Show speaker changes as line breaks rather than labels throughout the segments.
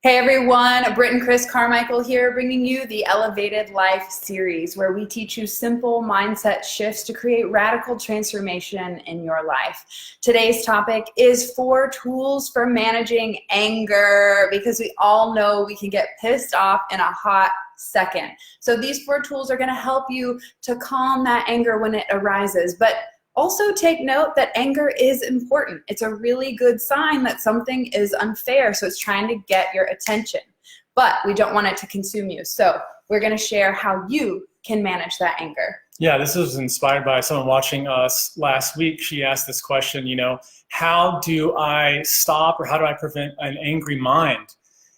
Hey everyone, Britt and Chris Carmichael here, bringing you the Elevated Life series, where we teach you simple mindset shifts to create radical transformation in your life. Today's topic is 4 tools for managing anger, because we all know we can get pissed off in a hot second. So these 4 tools are going to help you to calm that anger when it arises. But also take note that anger is important. It's a really good sign that something is unfair, so it's trying to get your attention. But we don't want it to consume you. So we're going to share how you can manage that anger.
Yeah, this was inspired by someone watching us last week. She asked this question, how do I stop or how do I prevent an angry mind?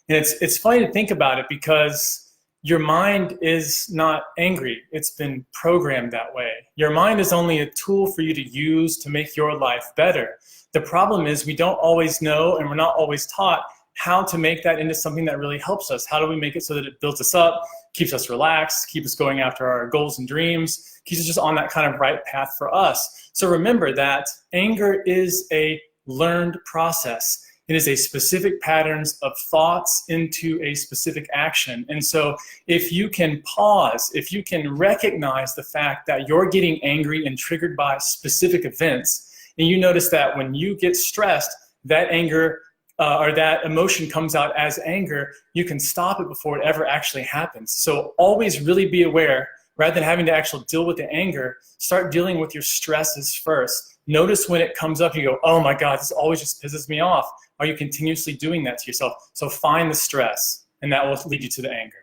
And it's funny to think about it because your mind is not angry. It's been programmed that way. Your mind is only a tool for you to use to make your life better. The problem is we don't always know, and we're not always taught how to make that into something that really helps us. How do we make it so that it builds us up, keeps us relaxed, keeps us going after our goals and dreams, keeps us just on that kind of right path for us? So remember that anger is a learned process. It is a specific patterns of thoughts into a specific action. And so if you can pause, if you can recognize the fact that you're getting angry and triggered by specific events, and you notice that when you get stressed, that anger or that emotion comes out as anger, you can stop it before it ever actually happens. So always really be aware, rather than having to actually deal with the anger, start dealing with your stresses first. Notice when it comes up, you go, oh my God, this always just pisses me off. Are you continuously doing that to yourself? So find the stress, and that will lead you to the anger.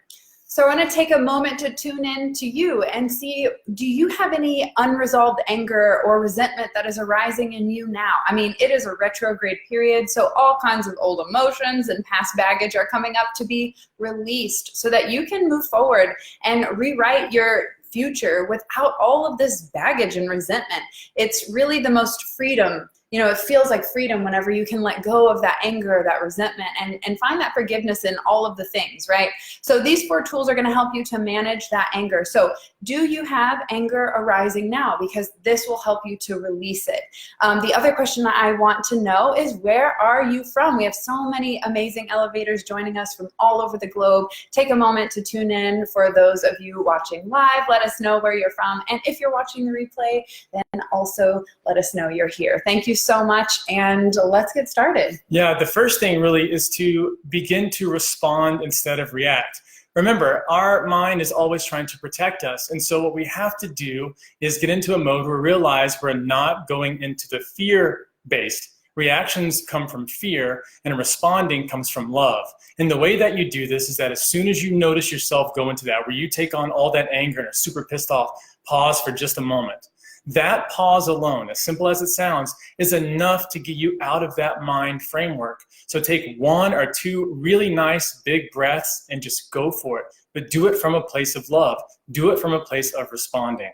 So I want to take a moment to tune in to you and see, do you have any unresolved anger or resentment that is arising in you now? I mean, it is a retrograde period, so all kinds of old emotions and past baggage are coming up to be released so that you can move forward and rewrite your future without all of this baggage and resentment. It's really the most freedom. It feels like freedom whenever you can let go of that anger, that resentment, and find that forgiveness in all of the things, right? So these 4 tools are going to help you to manage that anger. So do you have anger arising now? Because this will help you to release it. The other question that I want to know is, where are you from? We have so many amazing elevators joining us from all over the globe. Take a moment to tune in. For those of you watching live, let us know where you're from. And if you're watching the replay, then also let us know you're here. Thank you so much, and let's get started.
Yeah, the first thing really is to begin to respond instead of react. Remember, our mind is always trying to protect us, and so what we have to do is get into a mode where we realize we're not going into the fear-based. Reactions come from fear, and responding comes from love. And the way that you do this is that as soon as you notice yourself go into that, where you take on all that anger and are super pissed off, pause for just a moment. That pause alone, as simple as it sounds, is enough to get you out of that mind framework. So take 1 or 2 really nice big breaths and just go for it. But do it from a place of love. Do it from a place of responding.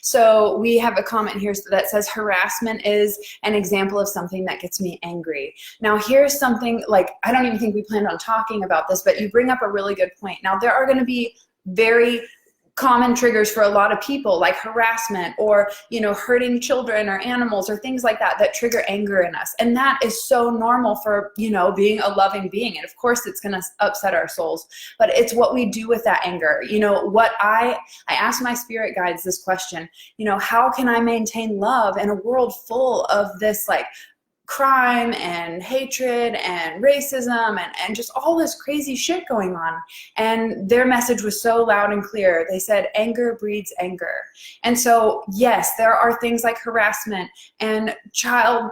So we have a comment here that says, harassment is an example of something that gets me angry. Now here's something, like, I don't even think we planned on talking about this, but you bring up a really good point. Now there are going to be very common triggers for a lot of people, like harassment or, hurting children or animals or things like that trigger anger in us. And that is so normal for, being a loving being. And of course it's going to upset our souls, but it's what we do with that anger. What I ask my spirit guides this question, how can I maintain love in a world full of this, like, crime and hatred and racism and just all this crazy shit going on? And their message was so loud and clear. They said, anger breeds anger. And so, yes, there are things like harassment and child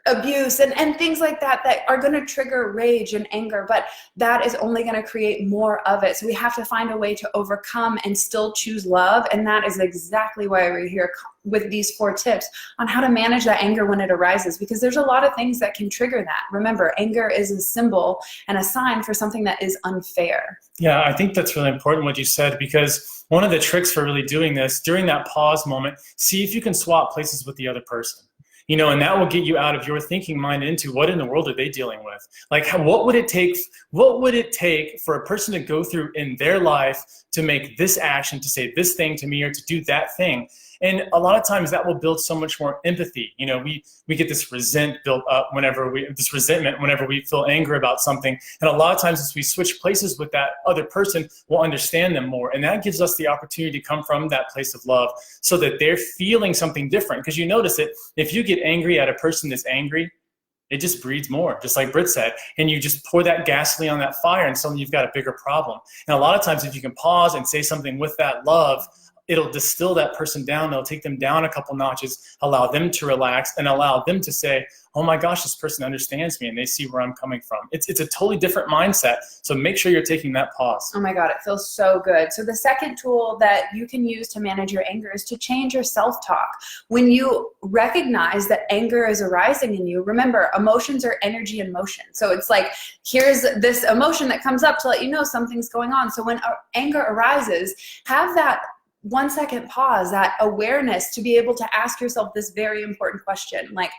abuse and things like that are going to trigger rage and anger, but that is only going to create more of it. So we have to find a way to overcome and still choose love. And that is exactly why we're here with these 4 tips on how to manage that anger when it arises, because there's a lot of things that can trigger that. Remember, anger is a symbol and a sign for something that is unfair.
Yeah, I think that's really important what you said, because one of the tricks for really doing this, during that pause moment, see if you can swap places with the other person. And that will get you out of your thinking mind into what in the world are they dealing with? Like, what would it take for a person to go through in their life to make this action, to say this thing to me or to do that thing? And a lot of times that will build so much more empathy. You know, we get this resentment built up whenever we feel anger about something. And a lot of times as we switch places with that other person, we'll understand them more. And that gives us the opportunity to come from that place of love so that they're feeling something different. Because you notice it, if you get angry at a person that's angry, it just breeds more, just like Britt said. And you just pour that gasoline on that fire and suddenly you've got a bigger problem. And a lot of times if you can pause and say something with that love, it'll distill that person down. It'll take them down a couple notches, allow them to relax, and allow them to say, oh my gosh, this person understands me and they see where I'm coming from. It's a totally different mindset. So make sure you're taking that pause.
Oh my God, it feels so good. So the second tool that you can use to manage your anger is to change your self-talk. When you recognize that anger is arising in you, remember, emotions are energy in motion. So it's like, here's this emotion that comes up to let you know something's going on. So when anger arises, have that 1 second pause, that awareness to be able to ask yourself this very important question, like,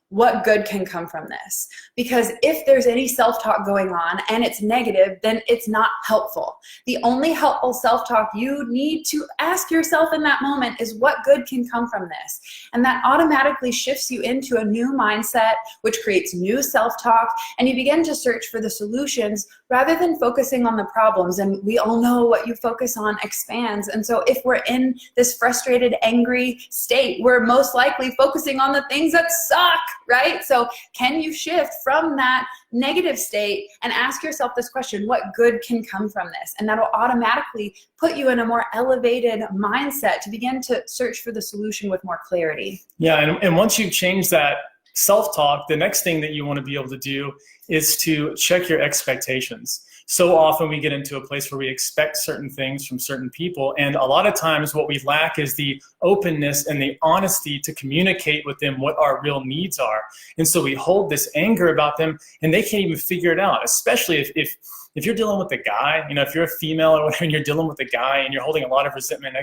what good can come from this? Because if there's any self-talk going on and it's negative, then it's not helpful. The only helpful self-talk you need to ask yourself in that moment is what good can come from this? And that automatically shifts you into a new mindset, which creates new self-talk, and you begin to search for the solutions rather than focusing on the problems. And we all know what you focus on expands. And so if we're in this frustrated, angry state, we're most likely focusing on the things that suck, right? So can you shift from that negative state and ask yourself this question, what good can come from this? And that'll automatically put you in a more elevated mindset to begin to search for the solution with more clarity.
Yeah, and once you change that self-talk, the next thing that you want to be able to do is to check your expectations. So often we get into a place where we expect certain things from certain people, and a lot of times what we lack is the openness and the honesty to communicate with them what our real needs are. And so we hold this anger about them and they can't even figure it out, especially if you're dealing with a guy, you know, if you're a female or whatever, and you're dealing with a guy and you're holding a lot of resentment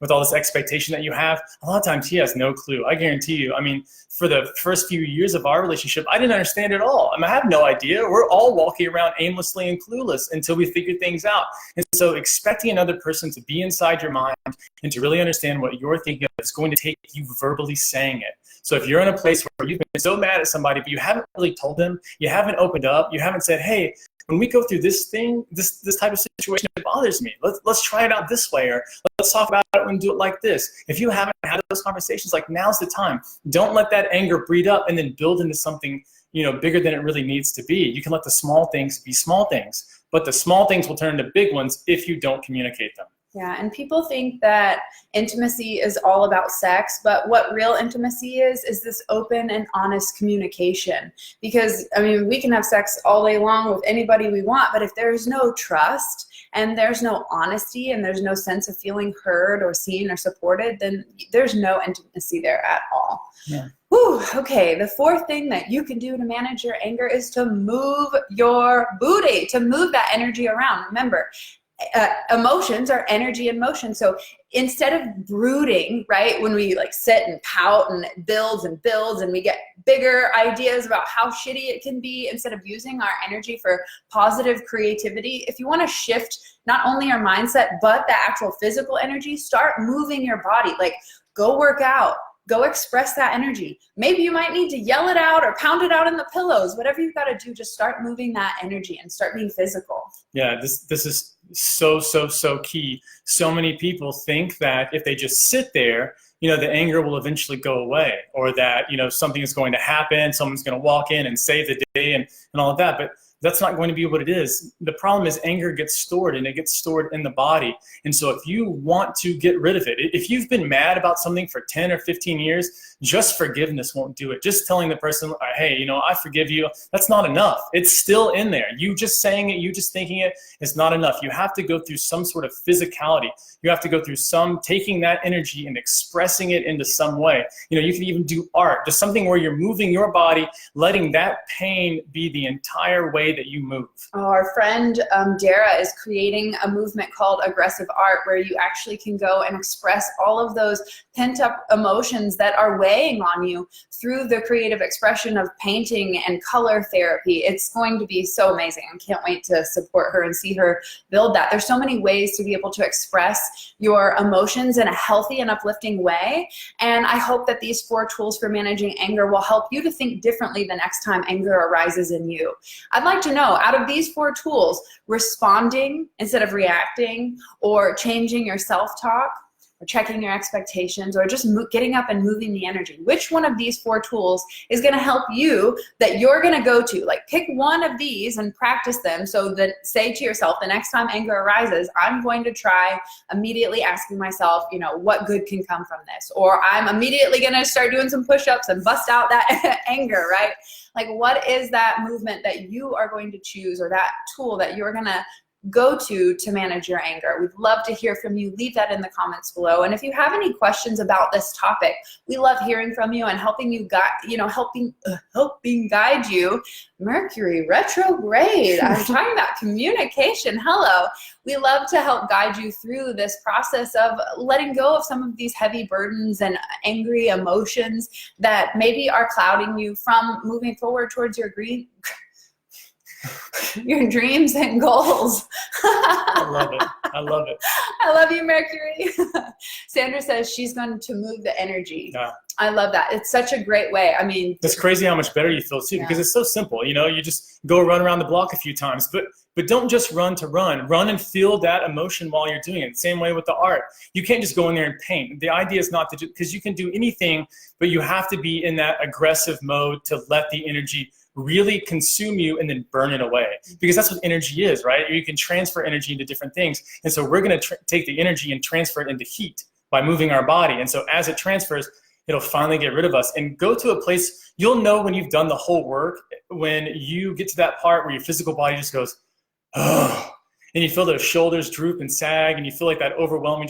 with all this expectation that you have, a lot of times he has no clue. I guarantee you. I mean, for the first few years of our relationship, I didn't understand it all. I mean, I have no idea. We're all walking around aimlessly and clueless until we figure things out. And so expecting another person to be inside your mind and to really understand what you're thinking of is going to take you verbally saying it. So if you're in a place where you've been so mad at somebody, but you haven't really told them, you haven't opened up, you haven't said, hey, when we go through this thing, this type of situation, it bothers me. Let's try it out this way, or let's talk about it and do it like this. If you haven't had those conversations, like, now's the time. Don't let that anger breed up and then build into something, you know, bigger than it really needs to be. You can let the small things be small things, but the small things will turn into big ones if you don't communicate them.
Yeah, and people think that intimacy is all about sex, but what real intimacy is this open and honest communication. Because, I mean, we can have sex all day long with anybody we want, but if there's no trust and there's no honesty and there's no sense of feeling heard or seen or supported, then there's no intimacy there at all.
Yeah.
Whew, okay, the fourth thing that you can do to manage your anger is to move your booty, to move that energy around. Remember, emotions are energy in motion. So instead of brooding, right, when we like sit and pout and it builds and builds and we get bigger ideas about how shitty it can be, instead of using our energy for positive creativity, if you want to shift not only our mindset but the actual physical energy, start moving your body. Like, go work out. Go express that energy. Maybe you might need to yell it out or pound it out in the pillows. Whatever you've got to do, just start moving that energy and start being physical.
Yeah, this is so key. So many people think that if they just sit there, you know, the anger will eventually go away, or that, you know, something is going to happen, someone's going to walk in and save the day and all of that. But that's not going to be what it is. The problem is anger gets stored, and it gets stored in the body. And so if you want to get rid of it, if you've been mad about something for 10 or 15 years, just forgiveness won't do it. Just telling the person, hey, you know, I forgive you, that's not enough. It's still in there. You just saying it, you just thinking it is not enough. You have to go through some sort of physicality. You have to go through some taking that energy and expressing it into some way. You know, you can even do art, just something where you're moving your body, letting that pain be the entire way that you move.
Oh, our friend Dara is creating a movement called aggressive art, where you actually can go and express all of those pent up emotions that are weighing on you through the creative expression of painting and color therapy. It's going to be so amazing. I can't wait to support her and see her build that. There's so many ways to be able to express your emotions in a healthy and uplifting way. And I hope that these 4 tools for managing anger will help you to think differently the next time anger arises in you. I'd like to know, out of these 4 tools, responding instead of reacting, or changing your self-talk, or checking your expectations, or just getting up and moving the energy, which one of these 4 tools is going to help you that you're going to go to? Like, pick one of these and practice them, so that, say to yourself, the next time anger arises, I'm going to try immediately asking myself, you know, what good can come from this? Or I'm immediately going to start doing some push-ups and bust out that anger, right? Like, what is that movement that you are going to choose, or that tool that you're going to go to manage your anger? We'd love to hear from you. Leave that in the comments below. And if you have any questions about this topic, we love hearing from you and helping you helping guide you. Mercury retrograde. I'm talking about communication. Hello. We love to help guide you through this process of letting go of some of these heavy burdens and angry emotions that maybe are clouding you from moving forward towards your dreams and goals.
I love it. I love it.
I love you, Mercury. Sandra says she's going to move the energy.
Yeah.
I love that. It's such a great way. I mean,
it's crazy how much better you feel too, because it's so simple. You know, you just go run around the block a few times, but don't just run to run. Run and feel that emotion while you're doing it. Same way with the art. You can't just go in there and paint. The idea is not to do, because you can do anything, but you have to be in that aggressive mode to let the energy really consume you and then burn it away, because that's what energy is, right? You can transfer energy into different things. And so we're going to take the energy and transfer it into heat by moving our body. And so as it transfers, it'll finally get rid of us. And go to a place, you'll know when you've done the whole work, when you get to that part where your physical body just goes, oh, and you feel those shoulders droop and sag, and you feel like that overwhelming,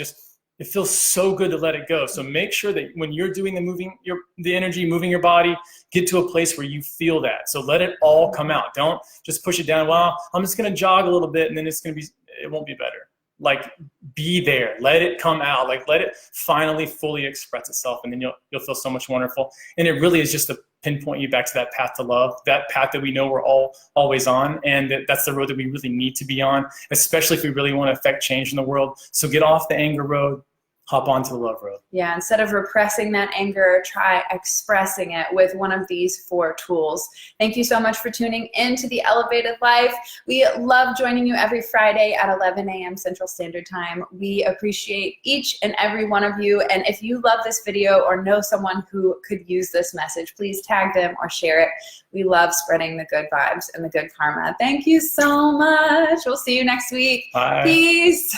it feels so good to let it go. So make sure that when you're doing the energy, moving your body, get to a place where you feel that. So let it all come out. Don't just push it down. Well, I'm just going to jog a little bit, and then it won't be better. Like, be there, let it come out, like let it finally fully express itself, and then you'll feel so much wonderful. And it really is just to pinpoint you back to that path to love, that path that we know we're all always on, and that's the road that we really need to be on, especially if we really want to affect change in the world. So get off the anger road, hop onto the love road.
Yeah, instead of repressing that anger, try expressing it with one of these 4 tools. Thank you so much for tuning in to The Elevated Life. We love joining you every Friday at 11 a.m. Central Standard Time. We appreciate each and every one of you. And if you love this video or know someone who could use this message, please tag them or share it. We love spreading the good vibes and the good karma. Thank you so much. We'll see you next week.
Bye.
Peace.